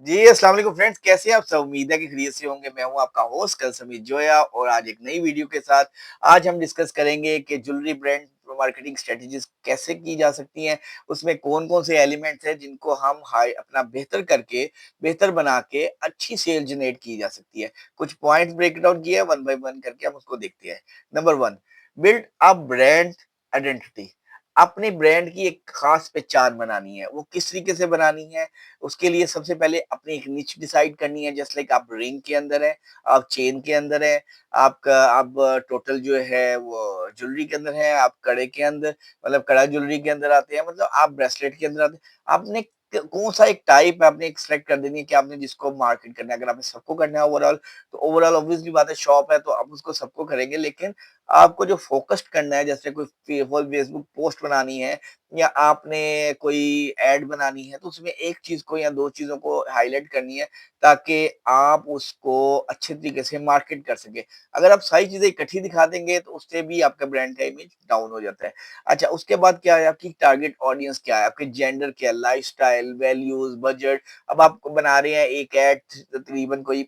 जी, अस्सलाम वालेकुम फ्रेंड्स, कैसे हैं आप सब? उम्मीद है कि खैरियत से होंगे। मैं हूँ आपका होस्ट कलसमीत जोया और आज एक नई वीडियो के साथ आज हम डिस्कस करेंगे कि ज्वेलरी ब्रांड मार्केटिंग स्ट्रेटजीज कैसे की जा सकती हैं, उसमें कौन-कौन से एलिमेंट्स हैं जिनको हम हाई अपना बेहतर करके, बेहतर बना के अच्छी सेल जनरेट की जा सकती है। कुछ पॉइंट्स ब्रेक डाउन किए हैं, वन बाय वन करके हम उसको देखते हैं। Number 1 build a brand identity. अपने ब्रांड की एक खास पहचान बनानी है। वो किस तरीके से बनानी है? उसके लिए सबसे पहले अपनी एक निच डिसाइड करनी है जस्ट लाइक आप रिंग के अंदर है, आप चेन के अंदर है, आपका आप टोटल जो है वो ज्वेलरी के अंदर है, आप कड़े के अंदर मतलब कड़ा ज्वेलरी के अंदर आते हैं, मतलब आप ब्रेसलेट के अंदर आते हैं। आपने कौन सा एक टाइप आपने एक सिलेक्ट कर देनी है कि आपने जिसको मार्केट करना है। अगर आपने सबको करना है ओवरऑल, तो ओवरऑल ऑब्वियसली बात है, शॉप है तो आप उसको सबको करेंगे, लेकिन आपको जो फोकस्ड करना है, जैसे कोई फेसबुक पोस्ट बनानी है या आपने कोई ऐड बनानी है, तो उसमें एक चीज़ को या 2 चीज़ों को हाइलाइट करनी है ताकि आप उसको अच्छे तरीके से मार्केट कर सकें। अगर आप सारी चीज़ें इकट्ठी दिखा देंगे तो उससे भी आपका ब्रांड का इमेज डाउन हो जाता है। अच्छा, उसके बाद क्या है, आपकी टारगेट ऑडियंस क्या है, आपके जेंडर क्या है, लाइफ़स्टाइल, वैल्यूज़, बजट। अब आप बना रहे हैं एक ऐड तकरीबन कोई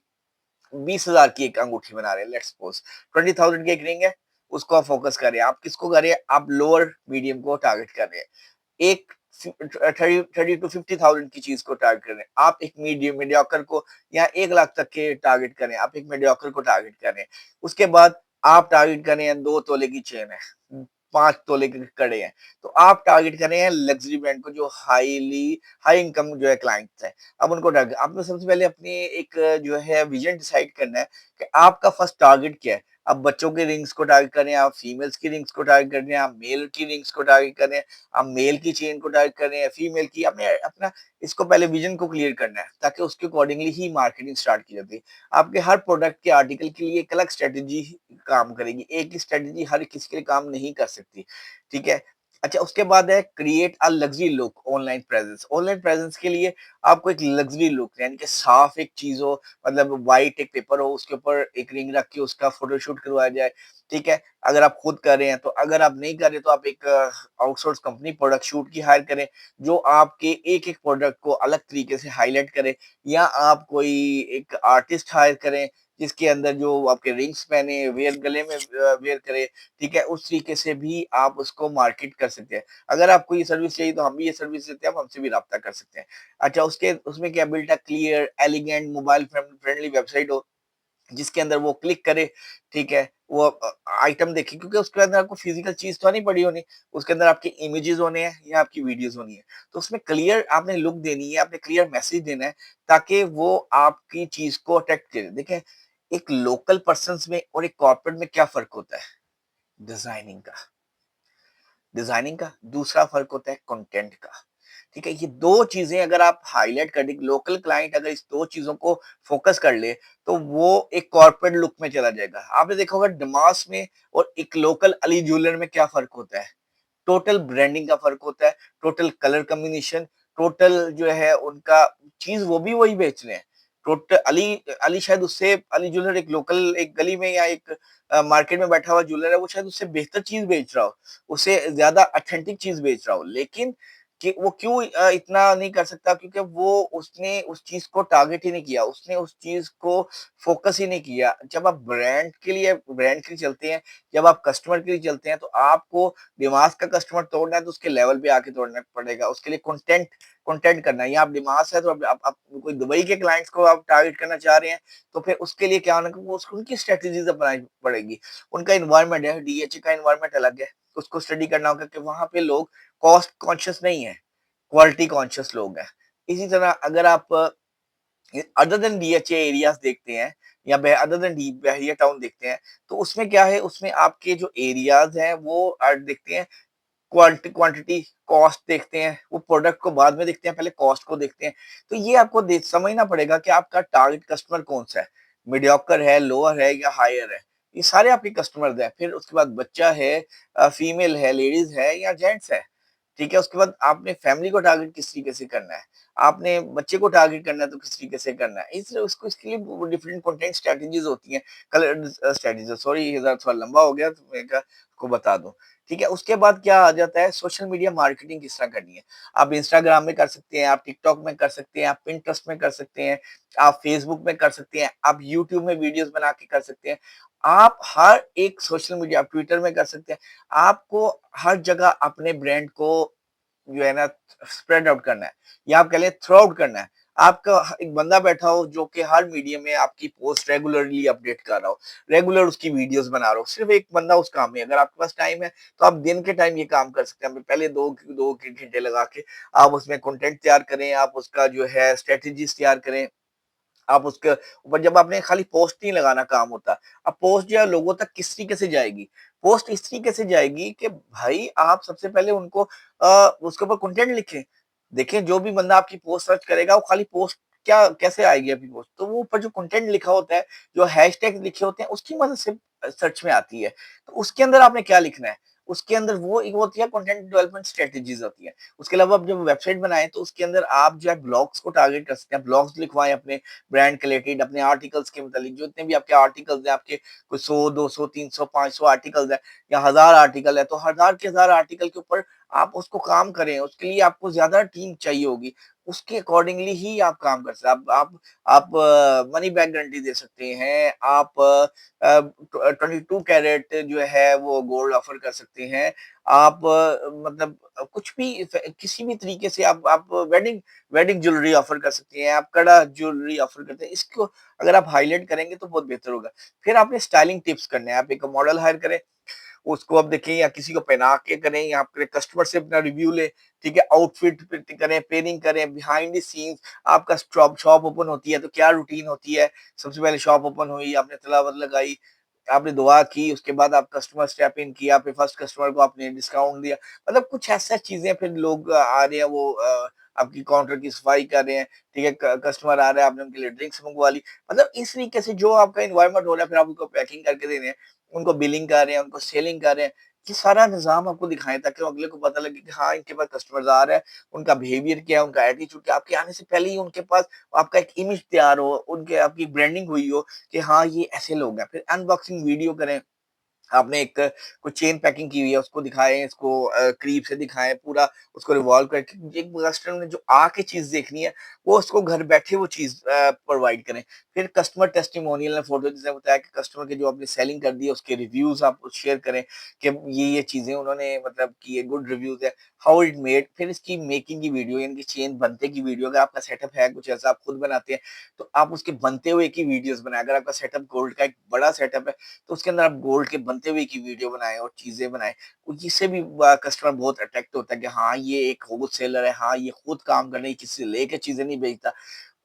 20,000 की एक अंगूठी बना रहे हैं, लेट्स सपोज 20,000 की एक रिंग है, उसको आप फोकस कर रहे हैं। आप किसको कर रहे हैं? आप लोअर मीडियम को टारगेट कर रहे हैं। एक 30 टू 50,000 की चीज को टारगेट कर रहे हैं। आप एक मीडियम मीडियोकर को या 1 लाख तक के टारगेट करें, आप एक मीडियोकर को टारगेट कर रहे हैं। उसके बाद आप टारगेट कर रहे हैं 2 तोले की चेन है, 5 तोले के कड़े हैं, तो आप टारगेट कर रहे हैं लग्जरी ब्रांड को जो हाई इनकम जो है क्लाइंट्स है। अब उनको टारगेट आपने सबसे पहले अपनी एक जो है विजन डिसाइड करना है कि आपका फर्स्ट टारगेट क्या है। आप बच्चों के रिंग्स को टारगेट कर रहे हैं, आप फीमेल्स की रिंग्स को टारगेट कर रहे हैं, आप मेल की रिंग्स को टारगेट कर रहे हैं, आप मेल की चेन को टारगेट कर रहे हैं, फीमेल की। आपने अपना इसको पहले विजन को क्लियर करना है ताकि उसके अकॉर्डिंगली ही मार्केटिंग स्टार्ट की जाती है। आपके हर प्रोडक्ट के आर्टिकल के लिए एक अलग स्ट्रेटेजी काम करेगी, एक ही स्ट्रेटेजी हर किसी के लिए काम नहीं कर सकती, ठीक है। अच्छा, उसके बाद है create a luxury look online presence. Online presence के लिए आपको एक लग्जरी लुक यानी कि साफ एक चीज हो, मतलब व्हाइट एक पेपर हो, उसके ऊपर एक रिंग रख के उसका फोटोशूट करवाया जाए, ठीक है। अगर आप खुद कर रहे हैं तो, अगर आप नहीं कर रहे तो आप एक आउटसोर्स कंपनी प्रोडक्ट शूट की हायर करें जो आपके एक एक प्रोडक्ट को अलग तरीके से हाईलाइट करे, या आप कोई एक आर्टिस्ट हायर करें जिसके अंदर जो आपके रिंग्स पहने वेयर गले में वेयर करे, ठीक है। उस तरीके से भी आप उसको मार्केट कर सकते हैं। अगर आपको ये सर्विस चाहिए तो हम भी ये सर्विस देते हैं, आप हमसे भी राब्ता कर सकते हैं। अच्छा, उसके उसमें क्या built a clear elegant mobile friendly website हो जिसके अंदर वो क्लिक करे, ठीक है, वो आइटम देखे, क्योंकि उसके अंदर आपको फिजिकल चीज तो नहीं पड़ी होनी, उसके अंदर आपके इमेजेस होने हैं या आपकी वीडियोस होनी है। तो उसमें क्लियर आपने लुक देनी है, आपने क्लियर मैसेज देना है ताकि वो आपकी चीज को अट्रैक्ट करे। देखें, एक लोकल पर्सन में और एक कॉर्पोरेट में क्या फर्क होता है? डिजाइनिंग का। डिजाइनिंग का दूसरा फर्क होता है कंटेंट का, ठीक है। ये दो चीजें अगर आप हाईलाइट कर दें, लोकल क्लाइंट अगर इस दो चीजों को फोकस कर ले तो वो एक कॉर्पोरेट लुक में चला जाएगा। आपने देखा होगा डमास में और एक लोकल अली ज्वेलर में क्या फर्क होता है? टोटल ब्रांडिंग का फर्क होता है, टोटल कलर कॉम्बिनेशन, टोटल जो है उनका चीज वो भी वही बेच रहे हैं। टोटल अली अली शायद उससे, अली ज्वेलर एक लोकल एक गली में या एक मार्केट में बैठा हुआ ज्वेलर है, वो शायद उससे बेहतर चीज बेच रहा हो, उससे ज्यादा ऑथेंटिक चीज बेच रहा हो, लेकिन कि वो क्यों इतना नहीं कर सकता? क्योंकि वो उसने उस चीज को टारगेट ही नहीं किया, उसने उस चीज को फोकस ही नहीं किया। जब आप ब्रांड के लिए चलते हैं, जब आप कस्टमर के लिए चलते हैं, तो आपको दिमाग का कस्टमर तोड़ना है तो उसके लेवल पे आके तोड़ना पड़ेगा। उसके लिए कंटेंट कंटेंट करना है। या आप दिमाग है तो आप कोई दुबई के क्लाइंट्स को आप टारगेट करना चाह रहे हैं, तो फिर उसके लिए क्या होना है, उसको उनकी स्ट्रेटेजीज अपनानी पड़ेगी। उनका इन्वायरमेंट है, डीएचए का इन्वायरमेंट अलग है, उसको स्टडी करना होगा कि वहां पे लोग कॉस्ट कॉन्शियस नहीं है, क्वालिटी कॉन्शियस लोग हैं। इसी तरह अगर आप अदर देन डीएचए एरियाज देखते हैं या अदर देन बहरिया टाउन देखते हैं, तो उसमें क्या है, उसमें आपके जो एरियाज हैं वो देखते हैं, क्वांटिटी कॉस्ट देखते हैं, वो प्रोडक्ट को बाद में देखते हैं, पहले कॉस्ट को देखते हैं। तो ये आपको समझना पड़ेगा कि आपका टारगेट कस्टमर कौन सा है, मीडियोकर है, लोअर है या हायर है। ये सारे आपके कस्टमर्स हैं। फिर उसके बाद बच्चा है, फीमेल है, लेडीज है या जेंट्स है, ठीक है? उसके बाद आपने फैमिली को टारगेट किस तरीके से करना है, आपने बच्चे को टारगेट करना है तो किस तरीके से करना है। इस उसको इसके लिए वो डिफरेंट कंटेंट स्ट्रैटेजीज़ होती हैं, कलर स्ट्रैटेजीज़ सॉरी ये ज़रा थोड़ा लंबा हो गया तो मैंने कहा आपको बता दूँ। ठीक है? उसके बाद क्या आ जाता है सोशल मीडिया मार्केटिंग किस तरह करनी है। आप इंस्टाग्राम में कर सकते हैं, आप टिकटॉक में कर सकते हैं, आप पिंटरेस्ट में कर सकते हैं, आप फेसबुक में कर सकते हैं, आप यूट्यूब में वीडियोज़ बना के कर सकते हैं। आप हर एक सोशल मीडिया आप ट्विटर में कर सकते हैं। आपको हर जगह अपने ब्रांड को जो है ना स्प्रेड आउट करना है या आप कह लें थ्रो आउट करना है। आपका एक बंदा बैठा हो जो कि हर मीडिया में आपकी पोस्ट रेगुलरली अपडेट कर रहा हो, रेगुलर उसकी वीडियोस बना रहा हो। सिर्फ एक बंदा उस काम में अगर आपके पास टाइम है तो आप दिन के टाइम ये काम कर सकते हैं। पहले 2 घंटे लगा के आप उसमें कंटेंट तैयार करें, आप उसका जो है स्ट्रेटजीज तैयार करें। आप उसके ऊपर जब आपने खाली पोस्ट नहीं लगाना काम होता, अब पोस्ट जो है लोगों तक किस तरीके से जाएगी? पोस्ट इस तरीके से जाएगी कि भाई आप सबसे पहले उनको उसके ऊपर कंटेंट लिखें। देखिए जो भी बंदा आपकी पोस्ट सर्च करेगा वो खाली पोस्ट क्या कैसे आएगी आपकी पोस्ट? तो वो ऊपर जो कंटेंट लिखा होता है, जो हैशटैग लिखे होते हैं उसकी मदद से सर्च में आती है। तो उसके अंदर आपने क्या लिखना है? उसके अंदर वो एक होती है कंटेंट डेवलपमेंट स्ट्रेटजीज़ होती है। उसके अलावा आप जब वेबसाइट बनाएँ तो उसके अंदर आप जो है ब्लॉग्स को टारगेट कर सकते हैं। ब्लॉग्स लिखवाएँ अपने ब्रांड के रिलेटेड अपने आर्टिकल्स के मुतालिक जितने भी आपके आर्टिकल्स हैं आपके कोई 100, 200, 300, 500 आर्टिकल्स हैं या 1000 आर्टिकल है तो 1000 के 1000 आर्टिकल के ऊपर आप उसको काम करें, उसके लिए आपको ज़्यादा टीम चाहिए होगी। उसके अकॉर्डिंगली ही आप काम कर सकते हैं। आप मनी बैक गारंटी दे सकते हैं, आप 22 कैरेट जो है वो गोल्ड ऑफर कर सकते हैं। आप मतलब कुछ भी किसी भी तरीके से आप वेडिंग वेडिंग ज्वेलरी ऑफर कर सकती हैं, आप कड़ा ज्वेलरी ऑफर करते हैं। इसको अगर आप हाइलाइट करेंगे तो बहुत बेहतर होगा। फिर आपने स्टाइलिंग टिप्स करने हैं, आप एक मॉडल हायर करें, उसको आप देखें या किसी को पहना के करें या आप कस्टमर से अपना रिव्यू लें, ठीक है? आउटफिट फिट करें, पेयरिंग करें, बिहाइंड द सीन्स आपका शॉप शॉप ओपन होती है तो क्या रूटीन होती है? सबसे पहले शॉप ओपन हुई, आपने तलावत लगाई, आपने दुआ की, उसके बाद आप कस्टमर स्टेप इन किया, फिर फर्स्ट कस्टमर को आपने डिस्काउंट दिया। मतलब कुछ ऐसा चीज़ें फिर लोग आ रहे हैं वो आपकी काउंटर की सफाई कर रहे हैं, ठीक है? कस्टमर आ रहा है, आपने उनके लिए ड्रिंक्स मंगवा ली। मतलब इस तरीके से जो आपका एनवायरनमेंट हो रहा है, फिर आप उनको पैकिंग करके दे रहे हैं, उनको बिलिंग कर रहे हैं, उनको सेलिंग कर रहे हैं। ये सारा निज़ाम आपको दिखाएँ ताकि अगले को पता लगे कि हाँ, इनके पास कस्टमर्स आ रहे हैं, उनका बिहेवियर क्या है, उनका एटीट्यूड क्या है। आपके आने से पहले ही उनके पास आपका एक इमेज तैयार हो, उनके आपकी ब्रांडिंग हुई हो कि हाँ, ये ऐसे लोग हैं। फिर अनबॉक्सिंग वीडियो करें, आपने एक कोई चेन पैकिंग की हुई है, उसको दिखाएँ, इसको करीब से दिखाएँ, पूरा उसको रिवॉल्व करके एक कस्टमर ने जो आके चीज़ देखनी है, वो उसको घर बैठे वो चीज़ प्रोवाइड करें। फिर कस्टमर टेस्टिमोनियल ने फ़ोटो जैसे बताया कि कस्टमर के जो आपने सेलिंग कर दी है, उसके रिव्यूज़ आप शेयर करें कि ये चीज़ें उन्होंने मतलब की है, गुड रिव्यूज़ है, हाउ इट मेड फिर इसकी मेकिंग की वीडियो यानी कि चेन बनते की वीडियो अगर आपका सेटअप है कुछ ऐसा आप खुद बनाते हैं, तो आप उसके बनते हुए की वीडियोज़ बनाएँ। अगर आपका सेटअप गोल्ड का एक बड़ा सेटअप है, तो उसके अंदर आप गोल्ड के बनते हुए की वीडियो बनाएँ और चीज़ें बनाएँ। इससे भी कस्टमर बहुत अट्रैक्ट होता है कि हाँ, ये एक होलसेलर है, हाँ, ये खुद काम कर रहा है, किसी से लेके चीज़ें नहीं बेचता।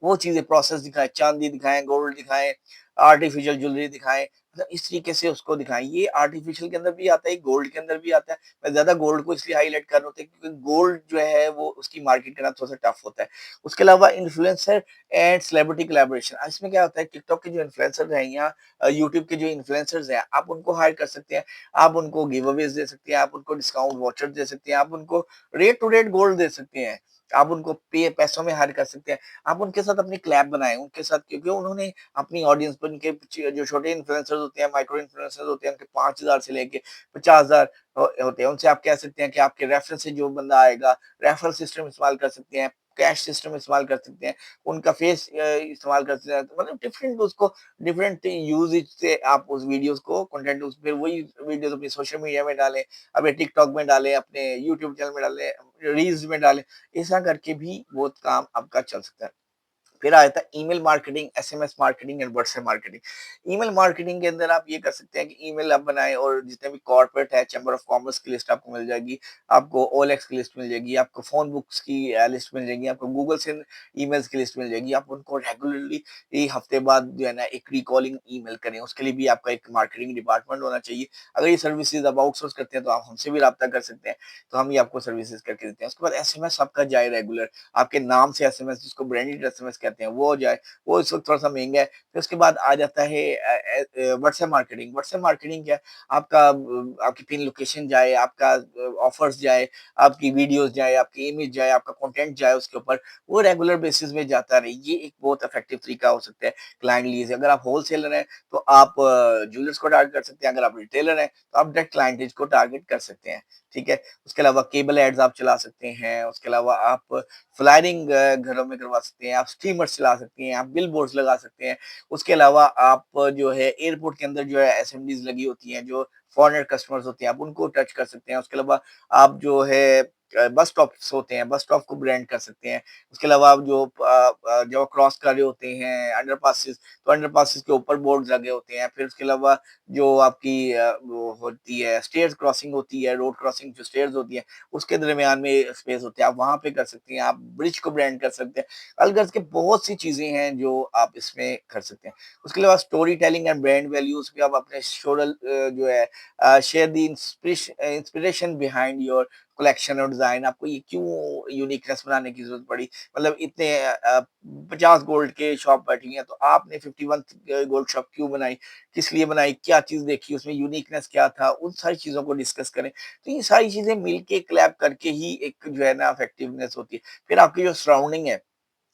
वो चीज़ें प्रोसेस दिखाएँ, चाँदी दिखाएँ, गोल्ड दिखाएँ, आर्टिफ़िशियल ज्वेलरी दिखाएँ, मतलब इस तरीके से उसको दिखाएँ। ये आर्टिफ़िशियल के अंदर भी आता है, गोल्ड के अंदर भी आता है। मैं ज़्यादा गोल्ड को इसलिए हाइलाइट कर रहा हूँ क्योंकि गोल्ड जो है वो उसकी मार्केट करना थोड़ा-सा टफ होता है। उसके अलावा इन्फ्लुएंसर एंड सेलिब्रिटी कोलैबोरेशन इसमें क्या होता है टिकटॉक के जो इन्फ्लुएंसर हैं या यूट्यूब के जो इन्फ्लुएंसर्स हैं, आप उनको हायर कर सकते हैं। आप उनको गिव अवेज़ दे सकते हैं, आप उनको डिस्काउंट वाउचर दे सकते हैं, आप उनको रेट टू रेट गोल्ड दे सकते हैं। आप उनको पैसों में हायर कर सकते हैं। आप उनके साथ अपनी कोलैब बनाएँ, उनके साथ क्योंकि उन्होंने अपनी ऑडियंस पर उनके जो छोटे इन्फ्लुएंसर्स होते हैं, माइक्रो इन्फ्लुएंसर्स होते हैं, उनके 5000 से लेके 50,000 होते हैं। उनसे आप कह सकते हैं कि आपके रेफरल से जो बंदा आएगा, रेफरल सिस्टम इस्तेमाल कर सकते हैं, कैश सिस्टम इस्तेमाल कर सकते हैं, उनका फेस इस्तेमाल कर सकते हैं। तो मतलब डिफरेंट उसको डिफरेंट यूसेज से आप उस वीडियोस को कंटेंट उस फिर वही वीडियोस अपनी सोशल मीडिया में डालें, अपने टिकटॉक में डालें, अपने यूट्यूब चैनल में डालें, रील्स में डालें। ऐसा करके भी बहुत काम आपका चल सकता है। फिर आता है email marketing, SMS marketing and WhatsApp marketing. Email marketing के अंदर आप ये कर सकते हैं कि ईमेल आप बनाएँ और जितने भी कॉर्पोरेट है, चैम्बर ऑफ कॉमर्स की लिस्ट आपको मिल जाएगी, आपको ओएलएक्स की लिस्ट मिल जाएगी, आपको फ़ोन बुक्स की लिस्ट मिल जाएगी, आपको गूगल से ईमेल्स की लिस्ट मिल जाएगी। आप उनको रेगुलरली हफ्ते बाद जो है ना एक रिकॉलिंग ईमेल करें, उसके लिए भी आपका एक मार्केटिंग डिपार्टमेंट होना चाहिए। अगर ये सर्विसेज़ आप आउटसोर्स करते हैं तो आप हमसे भी राब्ता कर सकते हैं, तो हम ये आपको सर्विसेज़ करके देते हैं। उसके बाद एसएमएस आपका जाए रेगुलर, आपके नाम से एसएमएस जिसको ब्रांडेड एसएमएस कहते हैं कहते हैं वो हो जाए, वो इस वक़्त थोड़ा-सा महँगा है। फिर उसके बाद आ जाता है व्हाट्सएप मार्केटिंग। व्हाट्सएप मार्केटिंग क्या है? आपका आपकी पिन लोकेशन जाए, आपका ऑफर्स जाए, आपकी वीडियोज़ जाए, आपकी इमेज जाए, आपका कंटेंट जाए उसके ऊपर, वो रेगुलर बेसिस में जाता रहे। ये एक बहुत इफेक्टिव तरीका हो सकता है क्लाइंट लिए से। अगर आप होलसेलर हैं, तो आप ज्वेलर्स को टारगेट कर सकते हैं, अगर आप रिटेलर हैं, तो आप डायरेक्ट क्लाइंटेज को टारगेट कर सकते हैं, ठीक है? उसके अलावा केबल एड्स आप चला सकते हैं, उसके अलावा आप फ्लायरिंग घरों में करवा सकते हैं, आप स्टीमर्स चला सकते हैं, आप बिलबोर्ड्स लगा सकते हैं। उसके अलावा आप जो है एयरपोर्ट के अंदर जो है एसएमडीज़ लगी होती हैं, जो फॉरेनर कस्टमर्स होते हैं, आप उनको टच कर सकते हैं। उसके अलावा आप जो है बस स्टॉप्स होते हैं, बस स्टॉप को ब्रांड कर सकते हैं। उसके अलावा आप जो जब क्रॉस कर रहे होते हैं अंडरपासेस, तो अंडरपासेस के ऊपर बोर्ड्स लगे होते हैं। फिर उसके अलावा जो आपकी वो होती है स्टेयर्स क्रॉसिंग होती है, रोड क्रॉसिंग जो स्टेयर्स होती है, उसके दरमियान में स्पेस होती है, आप वहाँ पे कर सकती हैं, आप ब्रिज को ब्रांड कर सकते हैं। अलगर्ज के बहुत सी चीज़ें हैं जो आप इसमें कर सकते हैं। उसके अलावा story telling and brand values भी आप अपने जो है share the inspiration behind your collection और डिज़ाइन। आपको ये क्यों यूनिकनेस बनाने की ज़रूरत पड़ी? मतलब इतने 50 गोल्ड के शॉप बैठी हैं, तो आपने 51th गोल्ड शॉप क्यों बनाई? किस लिए बनाई? क्या चीज़ देखी उसमें, यूनिकनेस क्या था? उन सारी चीज़ों को डिस्कस करें। तो ये सारी चीज़ें मिलके कोलैब करके ही एक जो है ना इफेक्टिवनेस होती है। फिर आपकी जो सराउंडिंग है,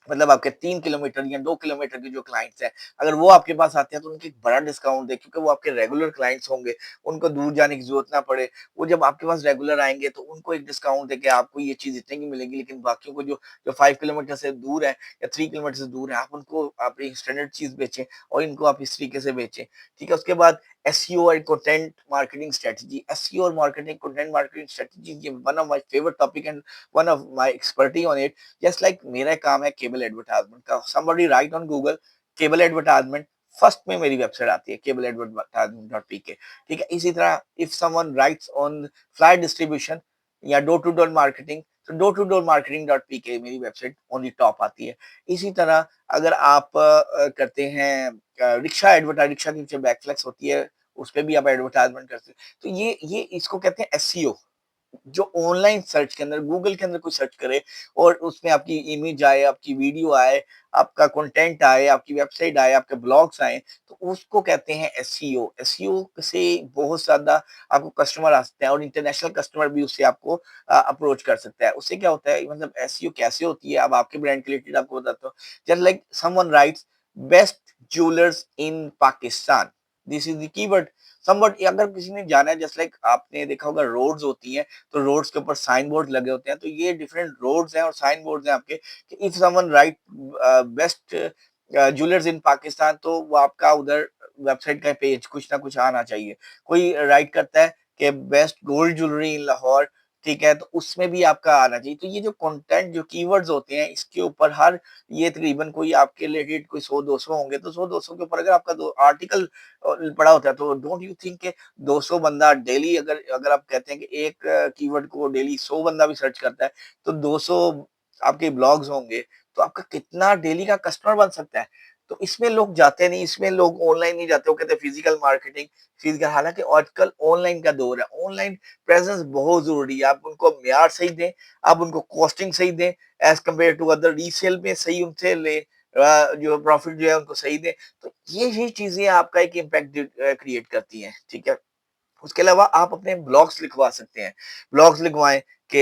मतलब आपके 3 किलोमीटर या 2 किलोमीटर के जो क्लाइंट्स हैं, अगर वो आपके पास आते हैं तो उनको एक बड़ा डिस्काउंट दें, क्योंकि वो आपके रेगुलर क्लाइंट्स होंगे, उनको दूर जाने की ज़रूरत ना पड़े। वो जब आपके पास रेगुलर आएँगे तो उनको एक डिस्काउंट देके आपको ये चीज़ इतने की मिलेगी, लेकिन बाकियों को जो 5 किलोमीटर से दूर है या 3 किलोमीटर से दूर है, आप उनको आप एक स्टैंडर्ड चीज़ बेचें और इनको आप इस तरीके से बेचें। ठीक है? उसके बाद SEO and content marketing strategy. SEO और मार्केटिंग कंटेंट मार्केटिंग स्ट्रैटेजी, ये one of my favourite topic and one of my expertise on it. Just like मेरा काम है केबल एडवर्टाइजमेंट का। Somebody right on Google cable advertisement, first में मेरी website आती है केबल एडवर्टाइजमेंट डॉट पीके। ठीक है, इसी तरह if someone writes on flyer distribution या डोर टू डोर मार्केटिंग, तो door to door marketing dot PK मेरी वेबसाइट ओनली टॉप आती है। इसी तरह अगर आप करते हैं रिक्शा एडवर्टाइज, रिक्शा की जो बैकफ्लेक्स होती है उस पे भी आप एडवर्टाइजमेंट करते हैं, तो ये इसको कहते हैं एसईओ। जो ऑनलाइन सर्च के अंदर गूगल के अंदर कोई सर्च करे और उसमें आपकी इमेज आए, आपकी वीडियो आए, आपका कंटेंट आए, आपकी वेबसाइट आए, आपके ब्लॉग्स आए, तो उसको कहते हैं एसईओ। एसईओ से बहुत ज़्यादा आपको कस्टमर आ सकते हैं और इंटरनेशनल कस्टमर भी उससे आपको अप्रोच कर सकता है। उससे क्या होता है, मतलब एसईओ कैसे होती है, अब आपके ब्रांड के रिलेटेड आपको बताता हूँ। Just like someone rights best jewellers in Pakistan, this is the keyword. Somewhat अगर किसी ने जाना है, जस्ट लाइक आपने देखा होगा रोड्स होती हैं, तो रोड्स के ऊपर साइन बोर्ड लगे होते हैं, तो ये डिफरेंट रोड्स हैं और साइन बोर्ड्स हैं आपके कि if someone write best jewellers in Pakistan, तो वो आपका उधर वेबसाइट का पेज कुछ ना कुछ आना चाहिए। कोई राइट करता है कि बेस्ट गोल्ड ज्वेलरी इन लाहौर, ठीक है, तो उसमें भी आपका आना चाहिए। तो ये जो कंटेंट जो कीवर्ड्स होते हैं, इसके ऊपर हर ये तकरीबन कोई आपके रिलेटेड कोई 100-200 होंगे, तो 100-200 के ऊपर अगर आपका दो आर्टिकल पड़ा होता है, तो डोंट यू थिंक के 200 बंदा डेली, अगर अगर आप कहते हैं कि एक कीवर्ड को डेली 100 बंदा भी सर्च करता है, तो 200 आपके ब्लॉग्स होंगे, तो आपका कितना डेली का कस्टमर बन सकता है। तो इसमें लोग जाते नहीं, इसमें लोग ऑनलाइन नहीं जाते, वो कहते हैं फिजिकल मार्केटिंग, फिजिकल, हालाँकि आजकल ऑनलाइन का दौर है, ऑनलाइन प्रेज़ेंस बहुत ज़रूरी है। आप उनको म्यार सही दें, आप उनको कॉस्टिंग सही दें, as compare to other resale में सही उनसे लें, जो प्रॉफिट जो है उनको सही दें। तो ये चीज़ें आपका एक इम्पैक्ट क्रिएट करती हैं, ठीक है? उसके अलावा आप अपने ब्लॉग्स लिखवा सकते हैं। ब्लॉग्स लिखवाएँ कि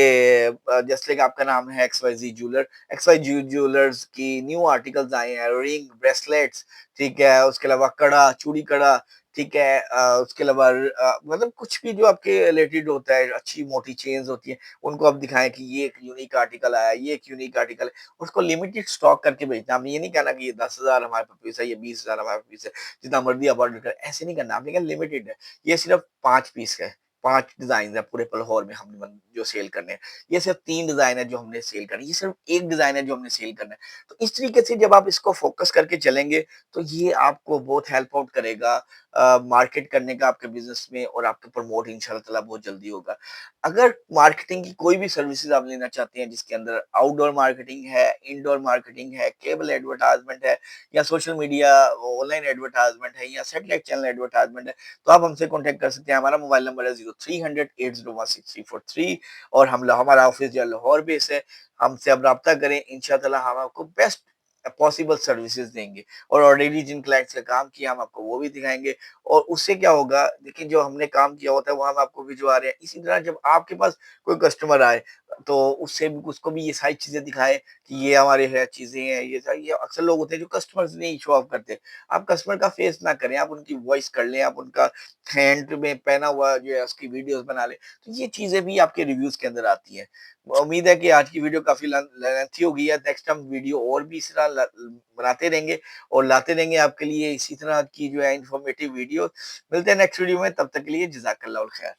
जैसे कि आपका नाम है एक्स-वाई-ज़ेड ज्वेलर, एक्स-वाई-ज़ेड ज्वेलर्स की न्यू आर्टिकल्स आए हैं, रिंग, ब्रेसलेट्स, ठीक है? उसके अलावा कड़ा, चूड़ी कड़ा, ठीक है? उसके अलावा मतलब कुछ भी जो आपके रिलेटेड होता है, अच्छी मोटी चेन्स होती हैं, उनको आप दिखाएँ कि ये एक यूनिक आर्टिकल आया है, ये एक यूनिक आर्टिकल है। उसको लिमिटेड स्टॉक करके भेजना। आपने ये नहीं कहना कि ये 10,000 हमारे पास पीस है, ये 20,000 हमारे पास पीस है, जितना मर्ज़ी आप ऑर्डर करें, ऐसे नहीं करना। आपने कहा लिमिटेड है। ये सिर्फ 5 पीस है, 5 डिज़ाइन है पूरे लाहौर में हमने जो सेल करने हैं। ये सिर्फ 3 डिज़ाइन है जो हमने सेल करने हैं, ये सिर्फ 1 डिज़ाइन है जो हमने सेल करना है। तो इस तरीके से जब आप इसको फ़ोकस करके चलेंगे, तो ये आपको बहुत हेल्प आउट करेगा मार्केट करने का आपके बिज़नेस में, और आपका प्रमोट इंशाअल्लाह ताला बहुत जल्दी होगा। अगर मार्केटिंग की कोई भी सर्विसेज़ आप लेना चाहते हैं, जिसके अंदर आउटडोर मार्केटिंग है, इनडोर मार्केटिंग है, केबल एडवर्टाइज़मेंट है, या सोशल मीडिया ऑनलाइन एडवर्टाइज़मेंट है, या सैटेलाइट चैनल एडवर्टाइज़मेंट है, तो आप हमसे कॉन्टैक्ट कर सकते हैं। हमारा मोबाइल नंबर है 0300 8016343, और हम हमारा ऑफिस जो है लाहौर बेस है। हमसे आप राब्ता करें, इंशाअल्लाह हम आपको बेस्ट पॉसिबल सर्विसेज देंगे और ऑलरेडी जिन क्लाइंट्स का काम किया हम आपको वो भी दिखाएँगे और उससे क्या होगा देखिए जो हमने काम किया होता है वो हम आपको भिजवा रहे हैं। इसी तरह जब आपके पास कोई कस्टमर आए तो उससे भी उसको भी ये सारी चीज़ें दिखाएँ कि ये हमारे है चीज़ें हैं, ये अक्सर लोग होते हैं जो कस्टमर्स नहीं शो ऑफ करते। आप कस्टमर का फेस ना करें, आप उनकी वॉइस कर लें, आप उनका हैंड में पहना हुआ जो है उसकी वीडियोज़ बना लें। तो ये चीज़ें भी आपके रिव्यूज़ के अंदर आती हैं। उम्मीद है कि आज की वीडियो काफ़ी लेंथी हो गई है। नेक्स्ट हम वीडियो और भी इस तरह ल बनाते रहेंगे और लाते रहेंगे आपके लिए इसी तरह की जो है इन्फॉर्मेटिव वीडियो। मिलते हैं नेक्स्ट वीडियो में, तब तक के लिए जज़ाकल्लाहुल खैर।